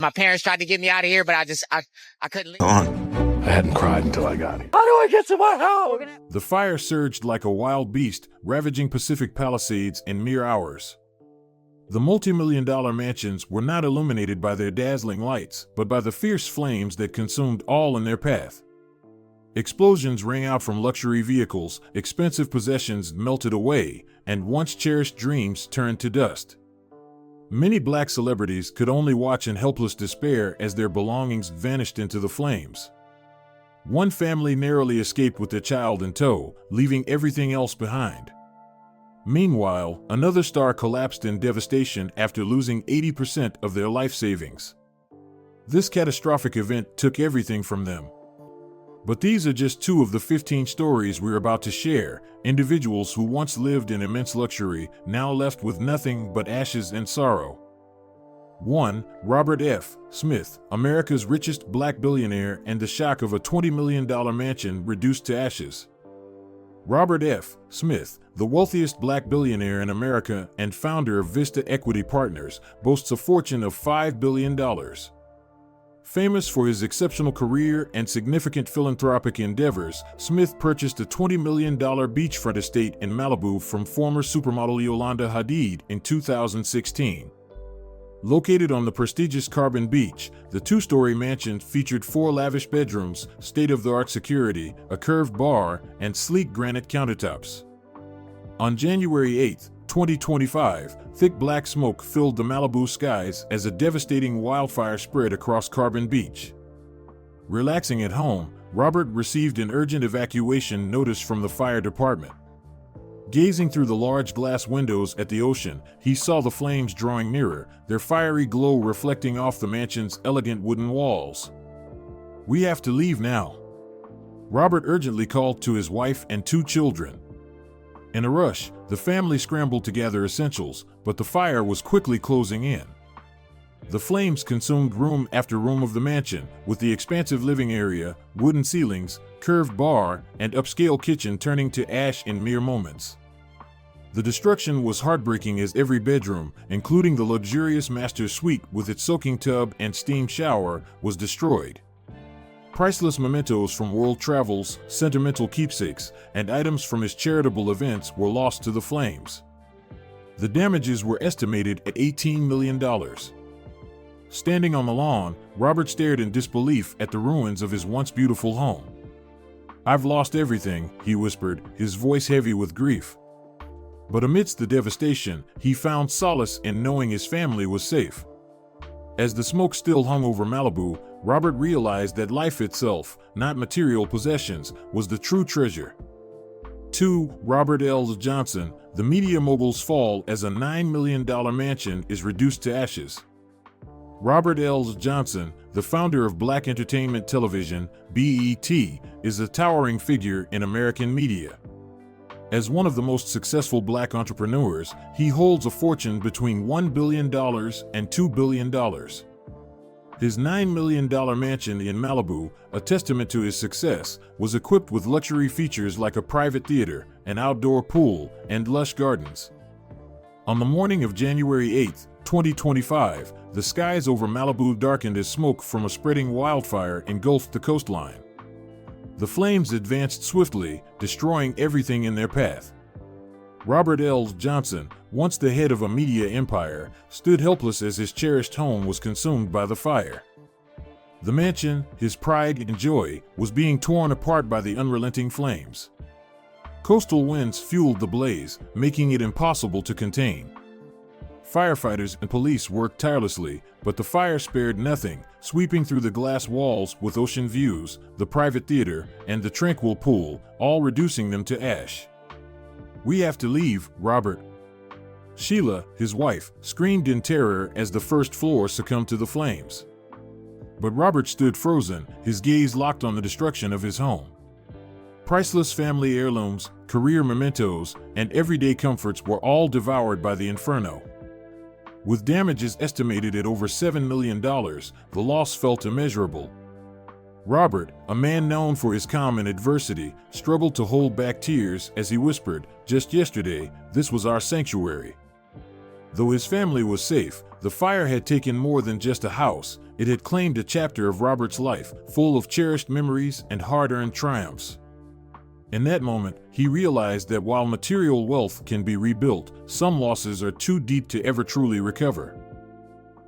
My parents tried to get me out of here, but I couldn't leave. I hadn't cried until I got here. How do I get to my house? The fire surged like a wild beast, ravaging Pacific Palisades in mere hours. The multi-million-dollar mansions were not illuminated by their dazzling lights, but by the fierce flames that consumed all in their path. Explosions rang out from luxury vehicles, expensive possessions melted away, and once cherished dreams turned to dust. Many black celebrities could only watch in helpless despair as their belongings vanished into the flames. One family narrowly escaped with their child in tow, leaving everything else behind. Meanwhile, another star collapsed in devastation after losing 80% of their life savings. This catastrophic event took everything from them. But these are just two of the 15 stories we're about to share, individuals who once lived in immense luxury, now left with nothing but ashes and sorrow. 1. Robert F. Smith, America's richest black billionaire, and the shock of a $20 million mansion reduced to ashes. Robert F. Smith, the wealthiest black billionaire in America and founder of Vista Equity Partners, boasts a fortune of $5 billion. Famous for his exceptional career and significant philanthropic endeavors, Smith purchased a $20 million beachfront estate in Malibu from former supermodel Yolanda Hadid in 2016. Located on the prestigious Carbon Beach, the two-story mansion featured 4 lavish bedrooms, state-of-the-art security, a curved bar, and sleek granite countertops. On January 8, 2025, thick black smoke filled the Malibu skies as a devastating wildfire spread across Carbon Beach. Relaxing at home, Robert received an urgent evacuation notice from the fire department. Gazing through the large glass windows at the ocean, he saw the flames drawing nearer, their fiery glow reflecting off the mansion's elegant wooden walls. "We have to leave now," Robert urgently called to his wife and 2 children. In a rush, the family scrambled to gather essentials, but the fire was quickly closing in. The flames consumed room after room of the mansion, with the expansive living area, wooden ceilings, curved bar, and upscale kitchen turning to ash in mere moments. The destruction was heartbreaking as every bedroom, including the luxurious master suite with its soaking tub and steam shower, was destroyed. Priceless mementos from world travels, sentimental keepsakes, and items from his charitable events were lost to the flames. The damages were estimated at $18 million. Standing on the lawn, Robert stared in disbelief at the ruins of his once beautiful home. "I've lost everything," he whispered, his voice heavy with grief. But amidst the devastation, he found solace in knowing his family was safe. As the smoke still hung over Malibu, Robert realized that life itself, not material possessions, was the true treasure. 2. Robert L. Johnson, the media mogul's fall as a $9 million mansion is reduced to ashes. Robert L. Johnson, the founder of Black Entertainment Television, BET, is a towering figure in American media. As one of the most successful black entrepreneurs, he holds a fortune between $1 billion and $2 billion. His $9 million mansion in Malibu, a testament to his success, was equipped with luxury features like a private theater, an outdoor pool, and lush gardens. On the morning of January 8, 2025, the skies over Malibu darkened as smoke from a spreading wildfire engulfed the coastline. The flames advanced swiftly, destroying everything in their path. Robert L. Johnson, once the head of a media empire, stood helpless as his cherished home was consumed by the fire. The mansion, his pride and joy, was being torn apart by the unrelenting flames. Coastal winds fueled the blaze, making it impossible to contain. Firefighters and police worked tirelessly, but the fire spared nothing, sweeping through the glass walls with ocean views, the private theater, and the tranquil pool, all reducing them to ash. "We have to leave, Robert." Sheila, his wife, screamed in terror as the first floor succumbed to the flames. But Robert stood frozen, his gaze locked on the destruction of his home. Priceless family heirlooms, career mementos, and everyday comforts were all devoured by the inferno. With damages estimated at over $7 million, the loss felt immeasurable. Robert, a man known for his calm in adversity, struggled to hold back tears as he whispered, "Just yesterday, this was our sanctuary." Though his family was safe, the fire had taken more than just a house, it had claimed a chapter of Robert's life, full of cherished memories and hard-earned triumphs. In that moment, he realized that while material wealth can be rebuilt, some losses are too deep to ever truly recover.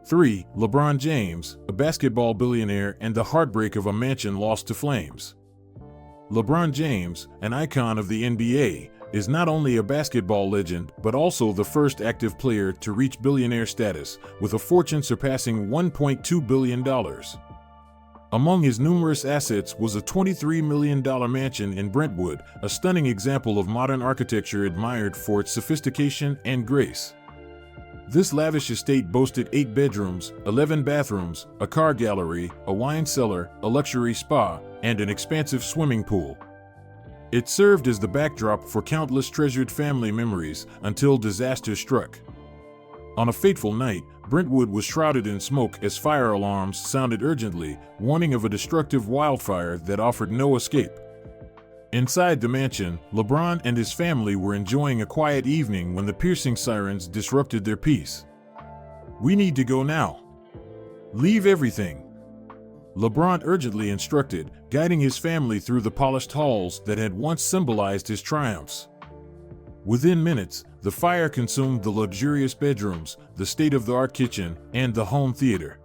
3. LeBron James, a basketball billionaire and the heartbreak of a mansion lost to flames. LeBron James, an icon of the NBA, is not only a basketball legend but also the first active player to reach billionaire status, with a fortune surpassing $1.2 billion. Among his numerous assets was a $23 million mansion in Brentwood, a stunning example of modern architecture admired for its sophistication and grace. This lavish estate boasted 8 bedrooms, 11 bathrooms, a car gallery, a wine cellar, a luxury spa, and an expansive swimming pool. It served as the backdrop for countless treasured family memories until disaster struck. On a fateful night, Brentwood was shrouded in smoke as fire alarms sounded urgently, warning of a destructive wildfire that offered no escape. Inside the mansion, LeBron and his family were enjoying a quiet evening when the piercing sirens disrupted their peace. "We need to go now. Leave everything," LeBron urgently instructed, guiding his family through the polished halls that had once symbolized his triumphs. Within minutes, the fire consumed the luxurious bedrooms, the state-of-the-art kitchen, and the home theater.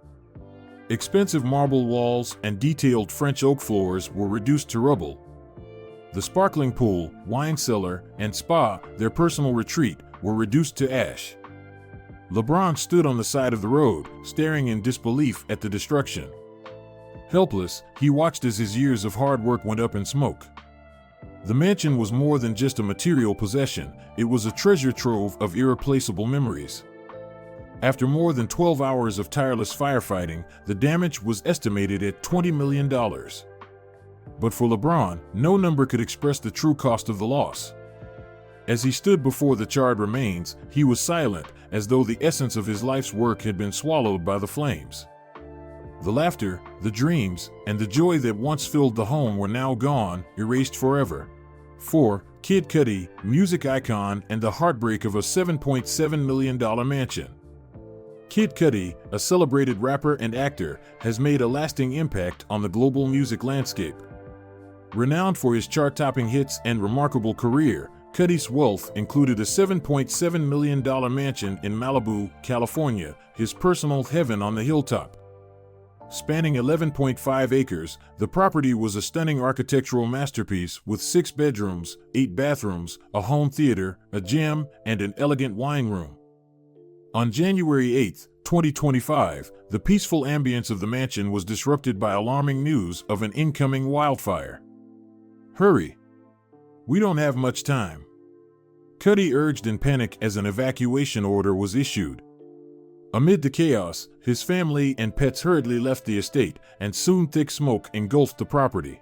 Expensive marble walls and detailed French oak floors were reduced to rubble. The sparkling pool, wine cellar, and spa, their personal retreat, were reduced to ash. LeBron stood on the side of the road, staring in disbelief at the destruction. Helpless, he watched as his years of hard work went up in smoke. The mansion was more than just a material possession, it was a treasure trove of irreplaceable memories. After more than 12 hours of tireless firefighting, the damage was estimated at $20 million. But for LeBron, no number could express the true cost of the loss. As he stood before the charred remains, he was silent, as though the essence of his life's work had been swallowed by the flames. The laughter, the dreams, and the joy that once filled the home were now gone, erased forever. 4. Kid Cudi, music icon and the heartbreak of a $7.7 million mansion. Kid Cudi, a celebrated rapper and actor, has made a lasting impact on the global music landscape. Renowned for his chart-topping hits and remarkable career, Cudi's wealth included a $7.7 million mansion in Malibu, California, his personal heaven on the hilltop. Spanning 11.5 acres, the property was a stunning architectural masterpiece with 6 bedrooms, 8 bathrooms, a home theater, a gym, and an elegant wine room. On January 8, 2025, the peaceful ambience of the mansion was disrupted by alarming news of an incoming wildfire. "Hurry! We don't have much time," Cudi urged in panic as an evacuation order was issued. Amid the chaos, his family and pets hurriedly left the estate, and soon thick smoke engulfed the property.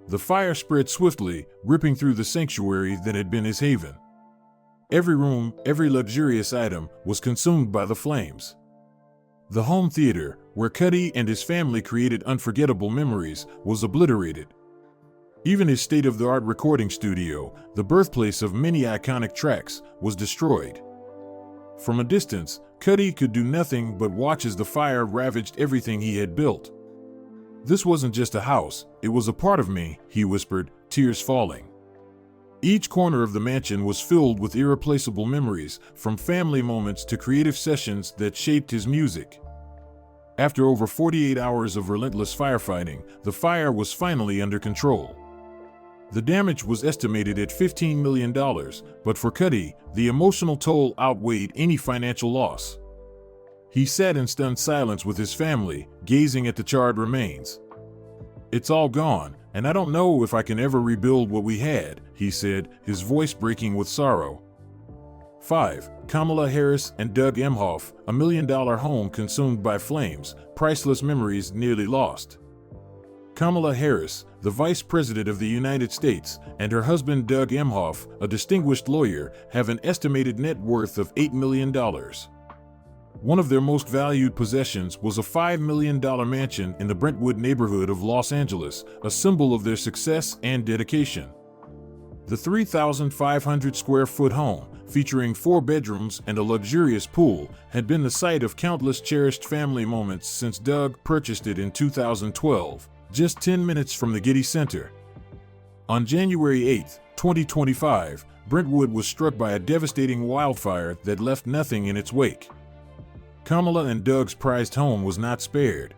The fire spread swiftly, ripping through the sanctuary that had been his haven. Every room, every luxurious item, was consumed by the flames. The home theater, where Cudi and his family created unforgettable memories, was obliterated. Even his state-of-the-art recording studio, the birthplace of many iconic tracks, was destroyed. From a distance, Cudi could do nothing but watch as the fire ravaged everything he had built. "This wasn't just a house, it was a part of me," he whispered, tears falling. Each corner of the mansion was filled with irreplaceable memories, from family moments to creative sessions that shaped his music. After over 48 hours of relentless firefighting, the fire was finally under control. The damage was estimated at $15 million, but for Cudi, the emotional toll outweighed any financial loss. He sat in stunned silence with his family, gazing at the charred remains. "It's all gone, and I don't know if I can ever rebuild what we had," he said, his voice breaking with sorrow. 5. Kamala Harris and Doug Emhoff, a $1 million home consumed by flames, priceless memories nearly lost. Kamala Harris, the Vice President of the United States, and her husband Doug Emhoff, a distinguished lawyer, have an estimated net worth of $8 million. One of their most valued possessions was a $5 million mansion in the Brentwood neighborhood of Los Angeles, a symbol of their success and dedication. The 3,500 square foot home, featuring 4 bedrooms and a luxurious pool, had been the site of countless cherished family moments since Doug purchased it in 2012, just 10 minutes from the Getty Center. On January 8, 2025, Brentwood was struck by a devastating wildfire that left nothing in its wake. Kamala and Doug's prized home was not spared.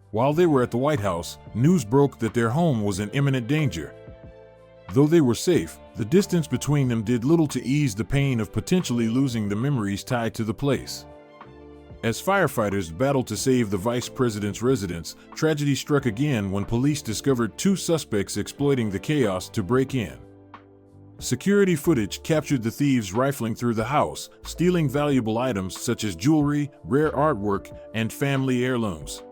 While they were at the White House, news broke that their home was in imminent danger. Though they were safe, the distance between them did little to ease the pain of potentially losing the memories tied to the place. As firefighters battled to save the vice president's residence, tragedy struck again when police discovered 2 suspects exploiting the chaos to break in. Security footage captured the thieves rifling through the house, stealing valuable items such as jewelry, rare artwork, and family heirlooms.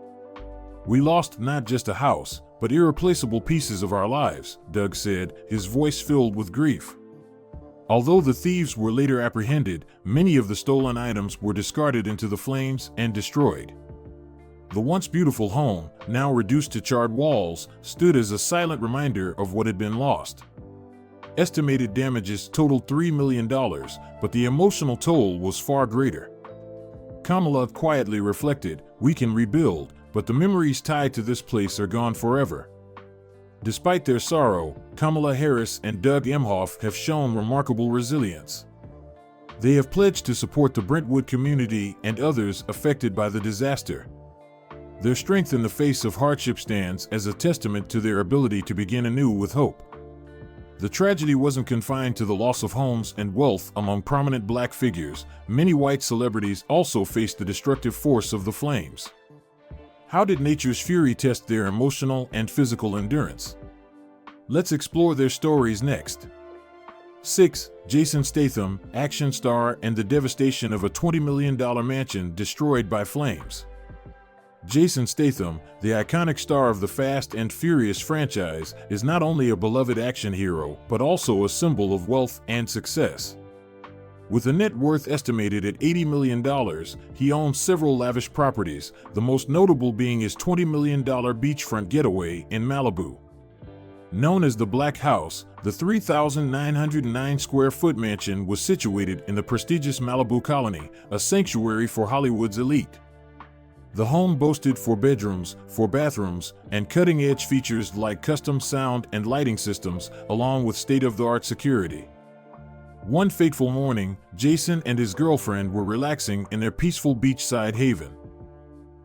"We lost not just a house, but irreplaceable pieces of our lives," Doug said, his voice filled with grief. Although the thieves were later apprehended, many of the stolen items were discarded into the flames and destroyed. The once beautiful home, now reduced to charred walls, stood as a silent reminder of what had been lost. Estimated damages totaled $3 million, but the emotional toll was far greater. Kamala quietly reflected, "We can rebuild, but the memories tied to this place are gone forever." Despite their sorrow, Kamala Harris and Doug Emhoff have shown remarkable resilience. They have pledged to support the Brentwood community and others affected by the disaster. Their strength in the face of hardship stands as a testament to their ability to begin anew with hope. The tragedy wasn't confined to the loss of homes and wealth among prominent black figures. Many white celebrities also faced the destructive force of the flames. How did nature's fury test their emotional and physical endurance? Let's explore their stories next. 6. Jason Statham, action star, and the devastation of a $20 million mansion destroyed by flames. Jason Statham, the iconic star of the Fast and Furious franchise, is not only a beloved action hero, but also a symbol of wealth and success. With a net worth estimated at $80 million, he owns several lavish properties, the most notable being his $20 million beachfront getaway in Malibu. Known as the Black House, the 3,909 square foot mansion was situated in the prestigious Malibu colony, a sanctuary for Hollywood's elite. The home boasted 4 bedrooms, 4 bathrooms, and cutting-edge features like custom sound and lighting systems, along with state-of-the-art security. One fateful morning, Jason and his girlfriend were relaxing in their peaceful beachside haven.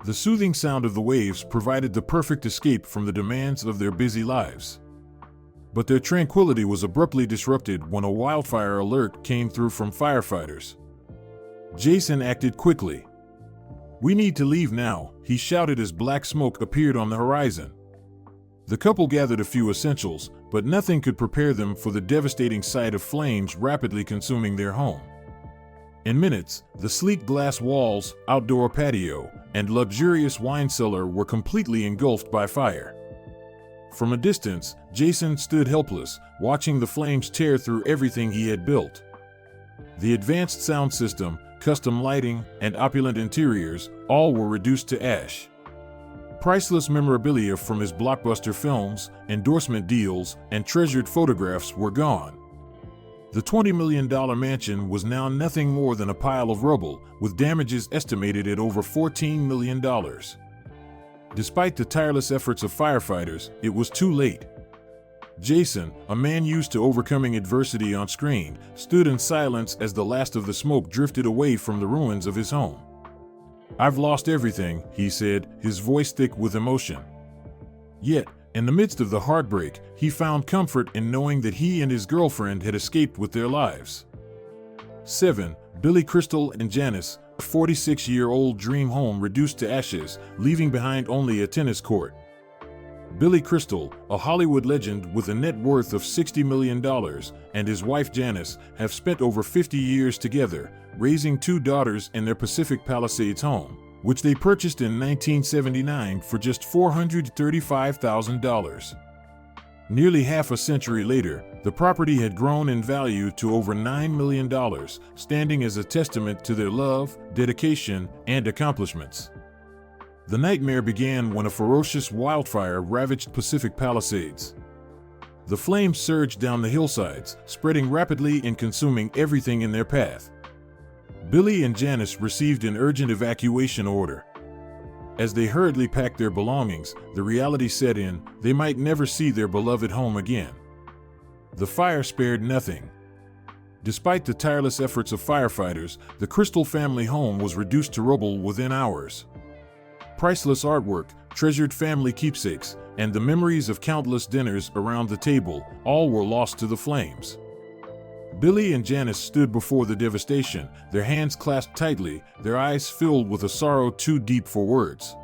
The soothing sound of the waves provided the perfect escape from the demands of their busy lives. But their tranquility was abruptly disrupted when a wildfire alert came through from firefighters. Jason acted quickly. "We need to leave now," he shouted as black smoke appeared on the horizon. The couple gathered a few essentials, but nothing could prepare them for the devastating sight of flames rapidly consuming their home. In minutes, the sleek glass walls, outdoor patio, and luxurious wine cellar were completely engulfed by fire. From a distance, Jason stood helpless, watching the flames tear through everything he had built. The advanced sound system, custom lighting, and opulent interiors, all were reduced to ash. Priceless memorabilia from his blockbuster films, endorsement deals, and treasured photographs were gone. The $20 million mansion was now nothing more than a pile of rubble, with damages estimated at over $14 million. Despite the tireless efforts of firefighters, it was too late. Jason, a man used to overcoming adversity on screen, stood in silence as the last of the smoke drifted away from the ruins of his home. "I've lost everything," he said, his voice thick with emotion. Yet, in the midst of the heartbreak, he found comfort in knowing that he and his girlfriend had escaped with their lives. 7. Billy Crystal and Janice, a 46-year-old dream home reduced to ashes, leaving behind only a tennis court. Billy Crystal, a Hollywood legend with a net worth of $60 million, and his wife Janice have spent over 50 years together, raising 2 daughters in their Pacific Palisades home, which they purchased in 1979 for just $435,000. Nearly half a century later, the property had grown in value to over $9 million, standing as a testament to their love, dedication, and accomplishments. The nightmare began when a ferocious wildfire ravaged Pacific Palisades. The flames surged down the hillsides, spreading rapidly and consuming everything in their path. Billy and Janice received an urgent evacuation order. As they hurriedly packed their belongings, the reality set in: they might never see their beloved home again. The fire spared nothing. Despite the tireless efforts of firefighters, the Crystal family home was reduced to rubble within hours. Priceless artwork, treasured family keepsakes, and the memories of countless dinners around the table, all were lost to the flames. Billy and Janice stood before the devastation, their hands clasped tightly, their eyes filled with a sorrow too deep for words.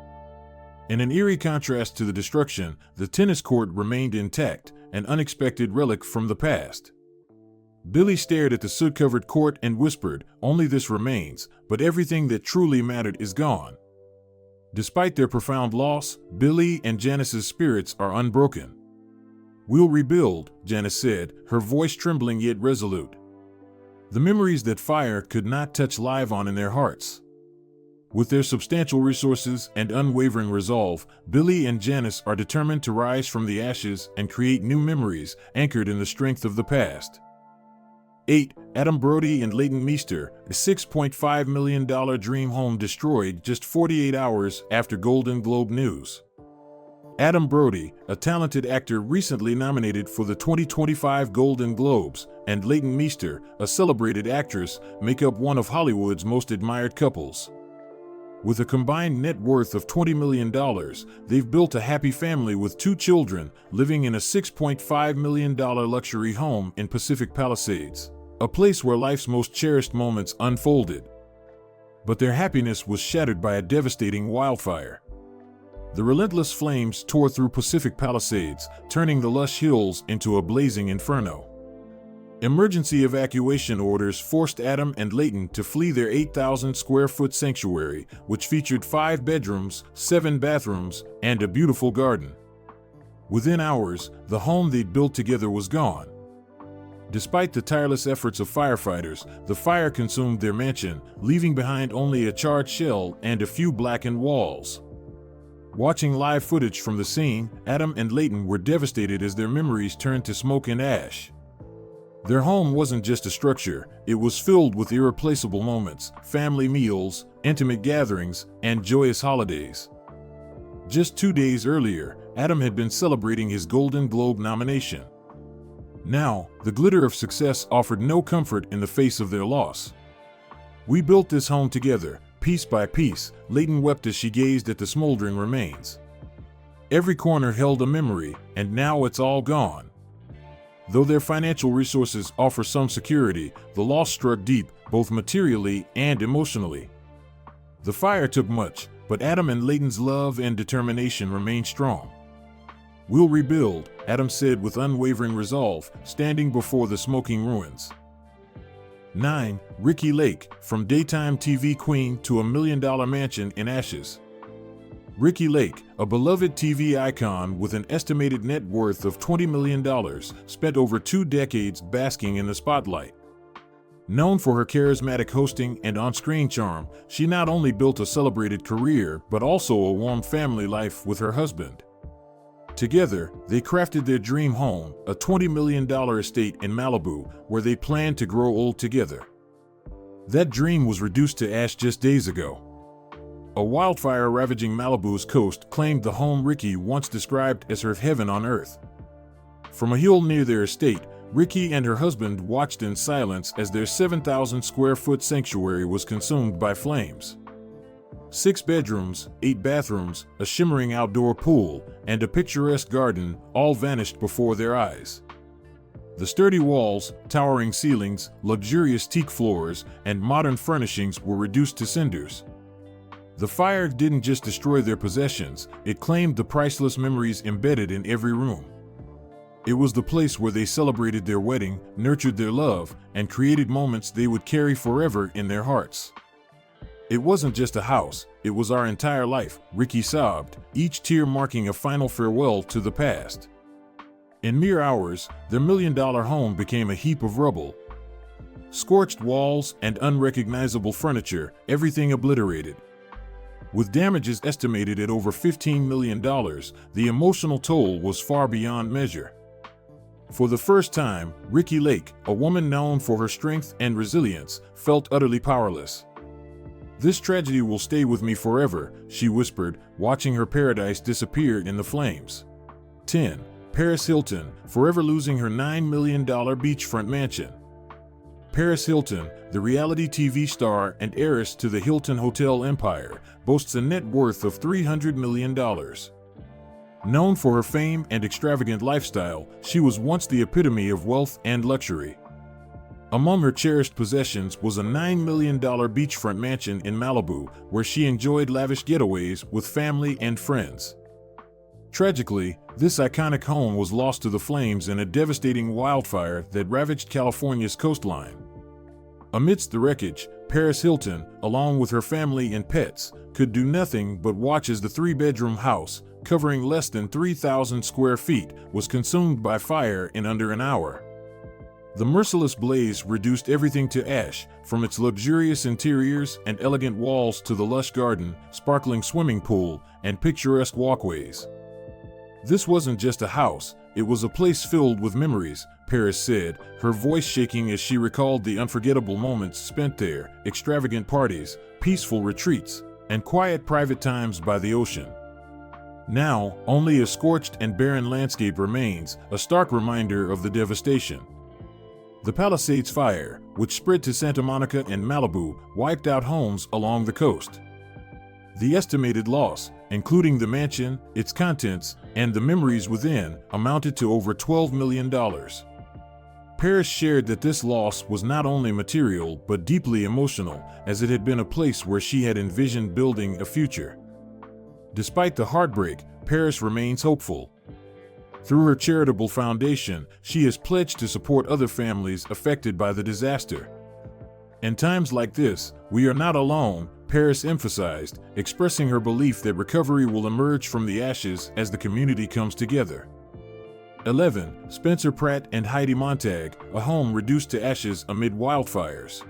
In an eerie contrast to the destruction, the tennis court remained intact, an unexpected relic from the past. Billy stared at the soot-covered court and whispered, "Only this remains, but everything that truly mattered is gone." Despite their profound loss, Billy and Janice's spirits are unbroken. "We'll rebuild," Janice said, her voice trembling yet resolute. The memories that fire could not touch live on in their hearts. With their substantial resources and unwavering resolve, Billy and Janice are determined to rise from the ashes and create new memories anchored in the strength of the past. 8. Adam Brody and Leighton Meester, a $6.5 million dream home destroyed just 48 hours after Golden Globe news. Adam Brody, a talented actor recently nominated for the 2025 Golden Globes, and Leighton Meester, a celebrated actress, make up one of Hollywood's most admired couples. With a combined net worth of $20 million, they've built a happy family with 2 children, living in a $6.5 million luxury home in Pacific Palisades, a place where life's most cherished moments unfolded. But their happiness was shattered by a devastating wildfire. The relentless flames tore through Pacific Palisades, turning the lush hills into a blazing inferno. Emergency evacuation orders forced Adam and Leighton to flee their 8,000-square-foot sanctuary, which featured 5 bedrooms, 7 bathrooms, and a beautiful garden. Within hours, the home they'd built together was gone. Despite the tireless efforts of firefighters, the fire consumed their mansion, leaving behind only a charred shell and a few blackened walls. Watching live footage from the scene, Adam and Leighton were devastated as their memories turned to smoke and ash. Their home wasn't just a structure, it was filled with irreplaceable moments, family meals, intimate gatherings, and joyous holidays. Just 2 days earlier, Adam had been celebrating his Golden Globe nomination. Now, the glitter of success offered no comfort in the face of their loss. "We built this home together, piece by piece," Leighton wept as she gazed at the smoldering remains. "Every corner held a memory, and now it's all gone." Though their financial resources offer some security, the loss struck deep, both materially and emotionally. The fire took much, but Adam and Leighton's love and determination remained strong. "We'll rebuild," Adam said with unwavering resolve, standing before the smoking ruins. 9. Ricki Lake, from daytime TV queen to $1 million mansion in ashes. Ricki Lake, a beloved TV icon with an estimated net worth of $20 million, spent over 2 decades basking in the spotlight. Known for her charismatic hosting and on-screen charm, she not only built a celebrated career but also a warm family life with her husband. Together, they crafted their dream home, a $20 million estate in Malibu, where they planned to grow old together. That dream was reduced to ash just days ago. A wildfire ravaging Malibu's coast claimed the home Ricki once described as her heaven on earth. From a hill near their estate, Ricki and her husband watched in silence as their 7,000-square-foot sanctuary was consumed by flames. 6 bedrooms, 8 bathrooms, a shimmering outdoor pool, and a picturesque garden all vanished before their eyes. The sturdy walls, towering ceilings, luxurious teak floors, and modern furnishings were reduced to cinders. The fire didn't just destroy their possessions, it claimed the priceless memories embedded in every room. It was the place where they celebrated their wedding, nurtured their love, and created moments they would carry forever in their hearts. "It wasn't just a house, it was our entire life," Ricki sobbed, each tear marking a final farewell to the past. In mere hours, their $1 million home became a heap of rubble. Scorched walls and unrecognizable furniture, everything obliterated. With damages estimated at over $15 million, the emotional toll was far beyond measure. For the first time, Ricky Lake, a woman known for her strength and resilience, felt utterly powerless. "This tragedy will stay with me forever," she whispered, watching her paradise disappear in the flames. 10. Paris Hilton, forever losing her $9 million beachfront mansion. Paris Hilton, the reality TV star and heiress to the Hilton Hotel empire, boasts a net worth of $300 million. Known for her fame and extravagant lifestyle, she was once the epitome of wealth and luxury. Among her cherished possessions was a $9 million beachfront mansion in Malibu, where she enjoyed lavish getaways with family and friends. Tragically, this iconic home was lost to the flames in a devastating wildfire that ravaged California's coastline. Amidst the wreckage, Paris Hilton, along with her family and pets, could do nothing but watch as the three-bedroom house, covering less than 3,000 square feet, was consumed by fire in under an hour. The merciless blaze reduced everything to ash, from its luxurious interiors and elegant walls to the lush garden, sparkling swimming pool, and picturesque walkways. "This wasn't just a house, it was a place filled with memories," Paris said, her voice shaking as she recalled the unforgettable moments spent there, extravagant parties, peaceful retreats, and quiet private times by the ocean. Now, only a scorched and barren landscape remains, a stark reminder of the devastation. The Palisades fire, which spread to Santa Monica and Malibu, wiped out homes along the coast. The estimated loss, including the mansion, its contents, and the memories within, amounted to over $12 million. Paris shared that this loss was not only material but deeply emotional, as it had been a place where she had envisioned building a future. Despite the heartbreak, Paris remains hopeful. Through her charitable foundation, she has pledged to support other families affected by the disaster. "In times like this, we are not alone," Paris emphasized, expressing her belief that recovery will emerge from the ashes as the community comes together. 11. Spencer Pratt and Heidi Montag, a home reduced to ashes amid wildfires.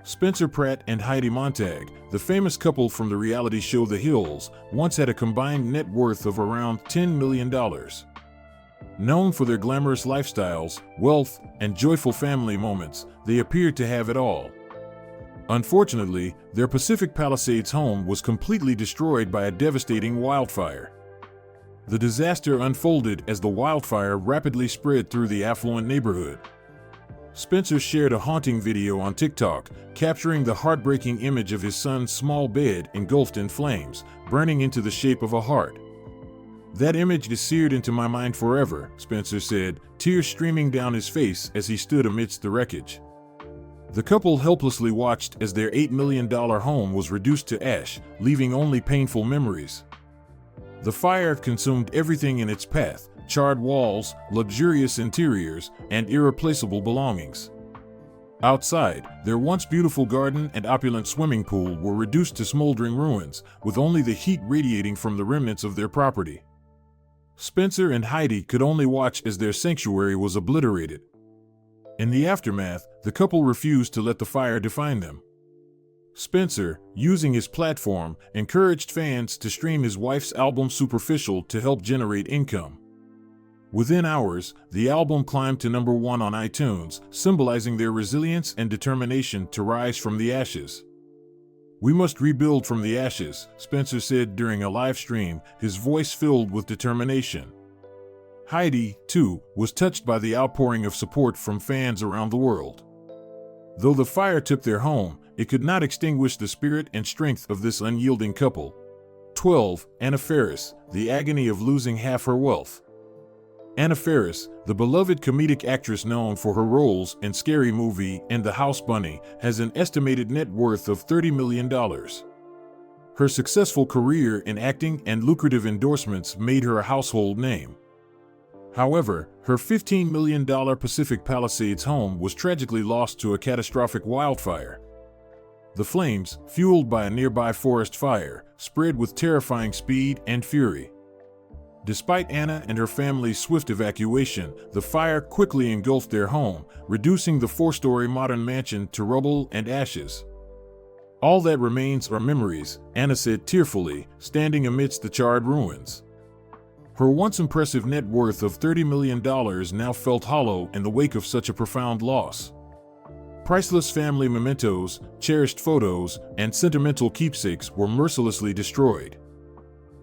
Spencer Pratt and Heidi Montag, the famous couple from the reality show The Hills, once had a combined net worth of around $10 million. Known for their glamorous lifestyles, wealth, and joyful family moments, they appeared to have it all. Unfortunately, their Pacific Palisades home was completely destroyed by a devastating wildfire. The disaster unfolded as the wildfire rapidly spread through the affluent neighborhood. Spencer shared a haunting video on TikTok, capturing the heartbreaking image of his son's small bed engulfed in flames, burning into the shape of a heart. "That image is seared into my mind forever," Spencer said, tears streaming down his face as he stood amidst the wreckage. The couple helplessly watched as their $8 million home was reduced to ash, leaving only painful memories. The fire consumed everything in its path: charred walls, luxurious interiors, and irreplaceable belongings. Outside, their once beautiful garden and opulent swimming pool were reduced to smoldering ruins, with only the heat radiating from the remnants of their property. Spencer and Heidi could only watch as their sanctuary was obliterated. In the aftermath, the couple refused to let the fire define them. Spencer, using his platform, encouraged fans to stream his wife's album Superficial to help generate income. Within hours, the album climbed to #1 on iTunes, symbolizing their resilience and determination to rise from the ashes. "We must rebuild from the ashes," Spencer said during a live stream, his voice filled with determination. Heidi, too, was touched by the outpouring of support from fans around the world. Though the fire took their home, it could not extinguish the spirit and strength of this unyielding couple. 12. Anna Faris, the agony of losing half her wealth. Anna Faris, the beloved comedic actress known for her roles in Scary Movie and The House Bunny, has an estimated net worth of $30 million. Her successful career in acting and lucrative endorsements made her a household name. However, her $15 million Pacific Palisades home was tragically lost to a catastrophic wildfire. The flames, fueled by a nearby forest fire, spread with terrifying speed and fury. Despite Anna and her family's swift evacuation, the fire quickly engulfed their home, reducing the 4-story modern mansion to rubble and ashes. "All that remains are memories," Anna said tearfully, standing amidst the charred ruins. Her once impressive net worth of $30 million now felt hollow in the wake of such a profound loss. Priceless family mementos, cherished photos, and sentimental keepsakes were mercilessly destroyed.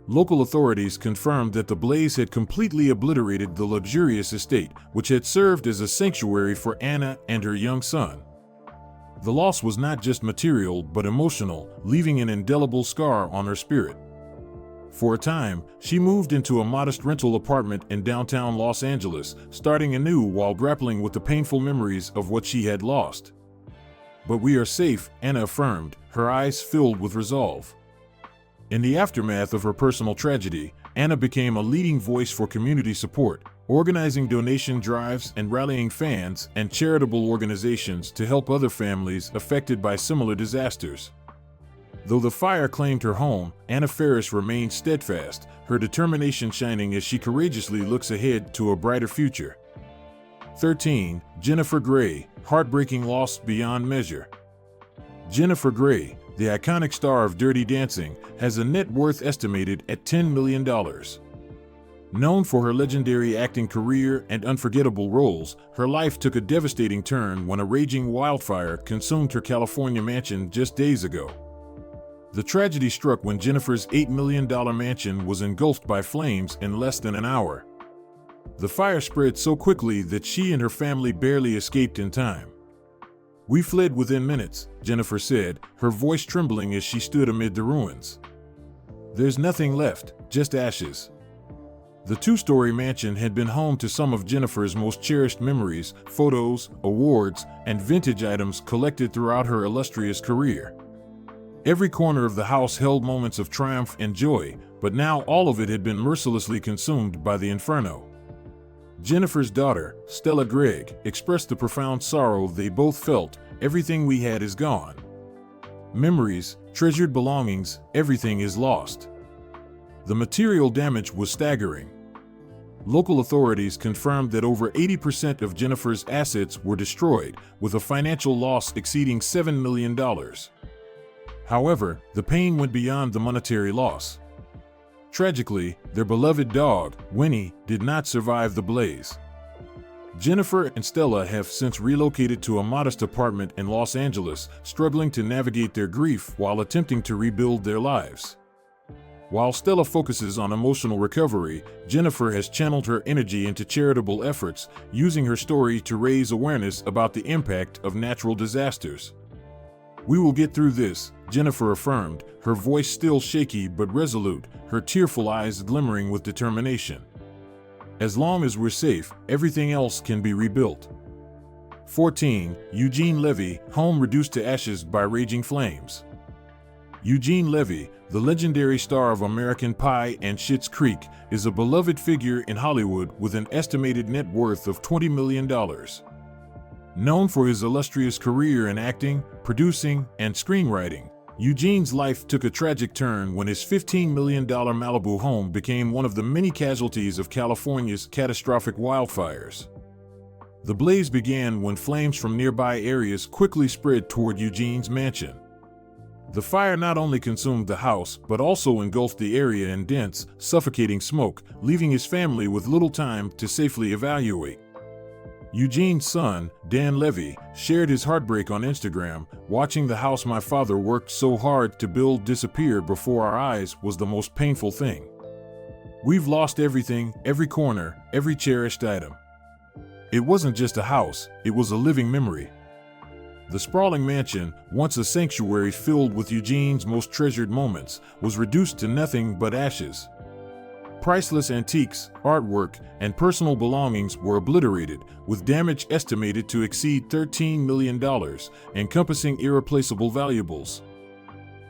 Local authorities confirmed that the blaze had completely obliterated the luxurious estate, which had served as a sanctuary for Anna and her young son. The loss was not just material but emotional, leaving an indelible scar on her spirit. For a time, she moved into a modest rental apartment in downtown Los Angeles, starting anew while grappling with the painful memories of what she had lost. "But we are safe," Anna affirmed, her eyes filled with resolve. In the aftermath of her personal tragedy, Anna became a leading voice for community support, organizing donation drives and rallying fans and charitable organizations to help other families affected by similar disasters. Though the fire claimed her home, Anna Faris remained steadfast, her determination shining as she courageously looks ahead to a brighter future. 13. Jennifer Grey, heartbreaking loss beyond measure. Jennifer Grey, the iconic star of Dirty Dancing, has a net worth estimated at $10 million. Known for her legendary acting career and unforgettable roles, her life took a devastating turn when a raging wildfire consumed her California mansion just days ago. The tragedy struck when Jennifer's $8 million mansion was engulfed by flames in less than an hour. The fire spread so quickly that she and her family barely escaped in time. "We fled within minutes," Jennifer said, her voice trembling as she stood amid the ruins. "There's nothing left, just ashes." The two-story mansion had been home to some of Jennifer's most cherished memories, photos, awards, and vintage items collected throughout her illustrious career. Every corner of the house held moments of triumph and joy, but now all of it had been mercilessly consumed by the inferno. Jennifer's daughter, Stella Gregg, expressed the profound sorrow they both felt. "Everything we had is gone. Memories, treasured belongings, everything is lost." The material damage was staggering. Local authorities confirmed that over 80% of Jennifer's assets were destroyed, with a financial loss exceeding $7 million. However, the pain went beyond the monetary loss. Tragically, their beloved dog, Winnie, did not survive the blaze. Jennifer and Stella have since relocated to a modest apartment in Los Angeles, struggling to navigate their grief while attempting to rebuild their lives. While Stella focuses on emotional recovery, Jennifer has channeled her energy into charitable efforts, using her story to raise awareness about the impact of natural disasters. "We will get through this," Jennifer affirmed, her voice still shaky but resolute, her tearful eyes glimmering with determination. "As long as we're safe, everything else can be rebuilt." 14. Eugene Levy, home reduced to ashes by raging flames. Eugene Levy, the legendary star of American Pie and Schitt's Creek, is a beloved figure in Hollywood with an estimated net worth of $20 million. Known for his illustrious career in acting, producing, and screenwriting, Eugene's life took a tragic turn when his $15 million Malibu home became one of the many casualties of California's catastrophic wildfires. The blaze began when flames from nearby areas quickly spread toward Eugene's mansion. The fire not only consumed the house but also engulfed the area in dense, suffocating smoke, leaving his family with little time to safely evacuate. Eugene's son, Dan Levy, shared his heartbreak on Instagram. "Watching the house my father worked so hard to build disappear before our eyes was the most painful thing. We've lost everything, every corner, every cherished item." It wasn't just a house, it was a living memory. The sprawling mansion, once a sanctuary filled with Eugene's most treasured moments, was reduced to nothing but ashes. Priceless antiques, artwork, and personal belongings were obliterated, with damage estimated to exceed $13 million, encompassing irreplaceable valuables.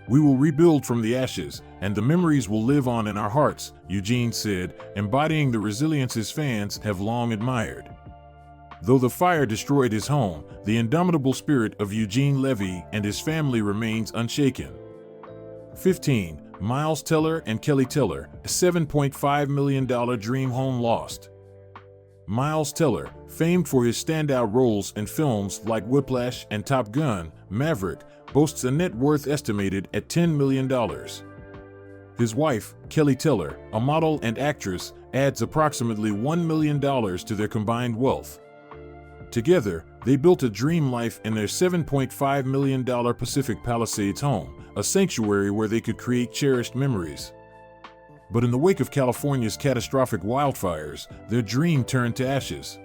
"We will rebuild from the ashes, and the memories will live on in our hearts," Eugene said, embodying the resilience his fans have long admired. Though the fire destroyed his home, the indomitable spirit of Eugene Levy and his family remains unshaken. 15. Miles Teller and Kelly Teller, a $7.5 million dream home lost. Miles Teller, famed for his standout roles in films like Whiplash and Top Gun: Maverick, boasts a net worth estimated at $10 million. His wife, Kelly Tiller, a model and actress, adds approximately $1 million to their combined wealth. Together, they built a dream life in their $7.5 million Pacific Palisades home, a sanctuary where they could create cherished memories. But in the wake of California's catastrophic wildfires, their dream turned to ashes.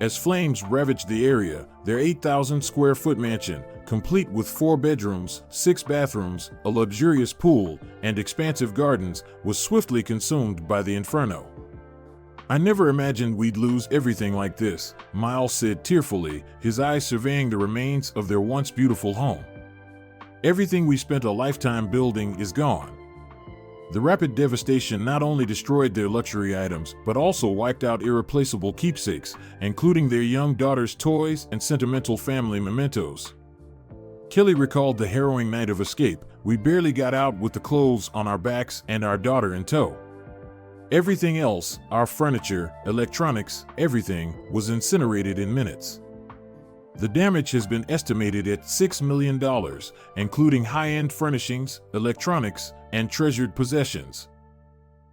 As flames ravaged the area, their 8,000-square-foot mansion, complete with 4 bedrooms, 6 bathrooms, a luxurious pool, and expansive gardens, was swiftly consumed by the inferno. "I never imagined we'd lose everything like this," Miles said tearfully, his eyes surveying the remains of their once beautiful home. "Everything we spent a lifetime building is gone." The rapid devastation not only destroyed their luxury items, but also wiped out irreplaceable keepsakes, including their young daughter's toys and sentimental family mementos. Kelly recalled the harrowing night of escape. "We barely got out with the clothes on our backs and our daughter in tow. Everything else, our furniture, electronics, everything, was incinerated in minutes." The damage has been estimated at $6 million, including high-end furnishings, electronics, and treasured possessions.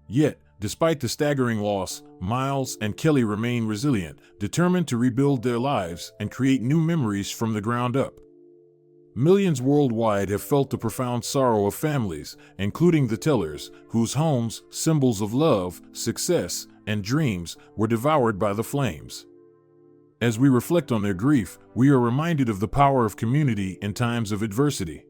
Yet, despite the staggering loss, Miles and Kelly remain resilient, determined to rebuild their lives and create new memories from the ground up. Millions worldwide have felt the profound sorrow of families, including the Tillers, whose homes, symbols of love, success, and dreams, were devoured by the flames. As we reflect on their grief, we are reminded of the power of community in times of adversity.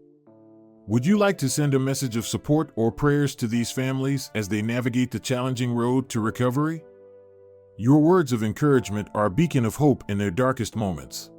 Would you like to send a message of support or prayers to these families as they navigate the challenging road to recovery? Your words of encouragement are a beacon of hope in their darkest moments.